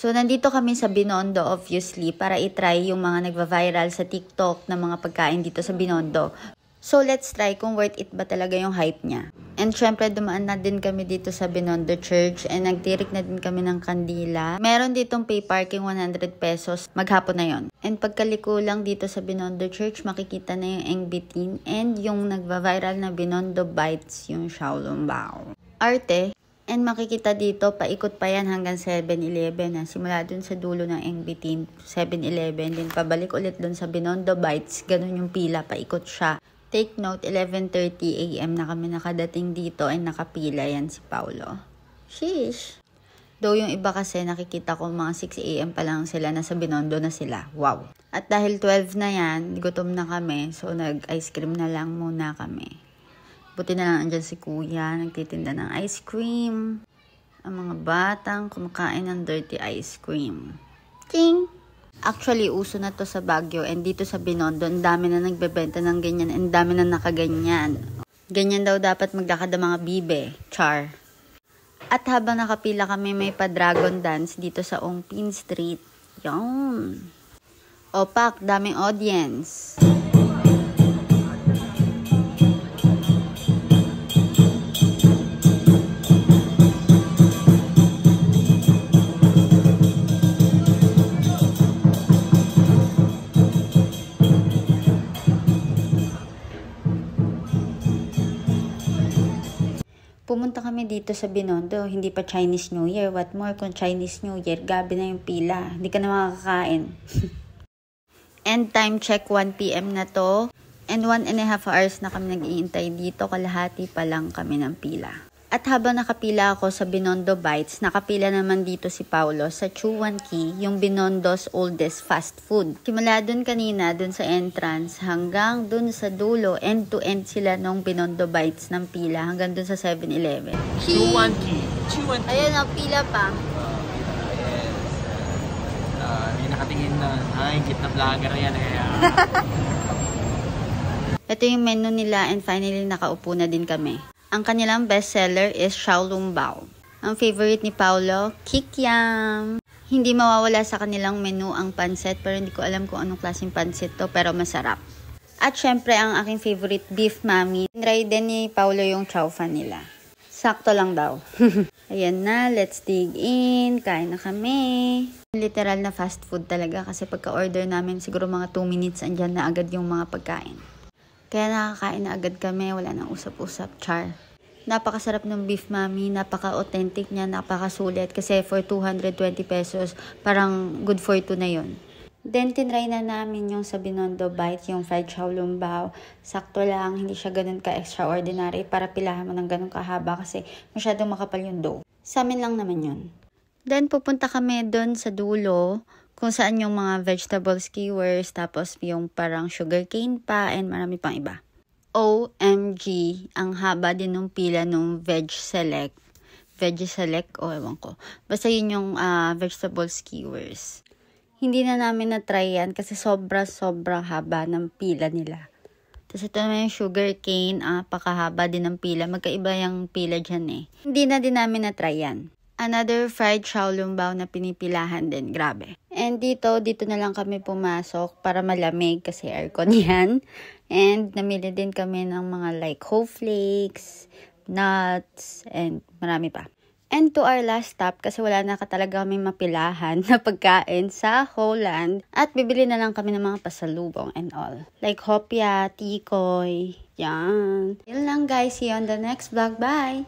So, nandito kami sa Binondo, obviously, para itry yung mga nagva-viral sa TikTok na mga pagkain dito sa Binondo. So, let's try kung worth it ba talaga yung hype niya. And syempre, dumaan na din kami dito sa Binondo Church and nagtirik na din kami ng kandila. Meron ditong pay parking 100 pesos. Maghapon na yon. And pagkaliko lang dito sa Binondo Church, makikita na yung Eng Bitin and yung nagva-viral na Binondo Bites, yung Xiaolong Bao. Arte. And makikita dito, paikot pa yan hanggang 7-Eleven. Simula dun sa dulo ng Eng Bitin, 7-Eleven. Then pabalik ulit dun sa Binondo Bites. Ganun yung pila, paikot siya. Take note, 11:30 AM na kami nakadating dito and nakapila yan si Paulo. Sheesh! Though yung iba kasi nakikita ko mga 6 AM pa lang sila, nasa Binondo na sila. Wow! At dahil 12 na yan, gutom na kami. So nag-ice cream na lang muna kami. Buti na lang andyan si Kuya, nagtitinda ng ice cream. Ang mga batang kumakain ng dirty ice cream. Ting! Actually, uso na to sa Baguio and dito sa Binondo, ang dami na nagbebenta ng ganyan and dami na nakaganyan. Ganyan daw dapat maglakad ang mga bibe. Char. At habang nakapila kami, may pa-dragon dance dito sa Ongpin Street. Yun. Opak, daming audience. Pumunta kami dito sa Binondo, hindi pa Chinese New Year. What more kung Chinese New Year, gabi na yung pila. Hindi ka na makakain. And time check, 1 PM na to. And 1.5 hours na kami nag-iintay dito. Kalahati pa lang kami ng pila. At habang nakapila ako sa Binondo Bites, nakapila naman dito si Paulo sa Chuan Key, yung Binondo's oldest fast food. Simula dun kanina, dun sa entrance, hanggang dun sa dulo, end to end sila nung Binondo Bites ng pila, hanggang dun sa 7-Eleven. Chuan Key. Ayun, pila pa. May nakatingin na, higit na vlogger yan eh. Ito yung menu nila and finally nakaupo na din kami. Ang kanilang bestseller is Xiaolong Bao. Ang favorite ni Paulo, Kikiam. Hindi mawawala sa kanilang menu ang pansit, pero hindi ko alam kung anong klaseng pansit to, pero masarap. At syempre, ang aking favorite, beef mami. Try din ni Paulo yung chow fan nila. Sakto lang daw. Ayan na, let's dig in. Kain na kami. Literal na fast food talaga kasi pagka-order namin, siguro mga 2 minutes, andyan na agad yung mga pagkain. Kaya nakakain na agad kami, wala nang usap-usap, char. Napakasarap ng beef mami, napaka-authentic niya, napakasulit. Kasi for 220 pesos, parang good for 2 na yun. Then, tinry na namin yung sa Binondo Bite, yung fried Xiaolong Bao. Sakto lang, hindi siya ganun ka-extraordinary para pilahan mo ng ganun kahaba kasi masyadong makapal yung dough. Sa amin lang naman yun. Then, pupunta kami doon sa dulo, kung saan yung mga vegetable skewers, tapos yung parang sugarcane pa, and marami pang iba. OMG, ang haba din ng pila ng Veggie Select, ewan ko. Basta yun yung vegetable skewers. Hindi na namin na-try yan kasi sobra haba ng pila nila. Tapos ito naman yung sugarcane, pakahaba din ng pila. Magkaiba yung pila dyan eh. Hindi na din namin na-try yan. Another fried Xiaolong Bao na pinipilahan din. Grabe. And dito na lang kami pumasok para malamig kasi aircon yan. And namili din kami ng mga like whole flakes, nuts, and marami pa. And to our last stop, kasi wala na talaga kami mapilahan na pagkain sa Holland. At bibili na lang kami ng mga pasalubong and all. Like hopya, tikoy, yan. Yun lang guys. See you on the next vlog. Bye!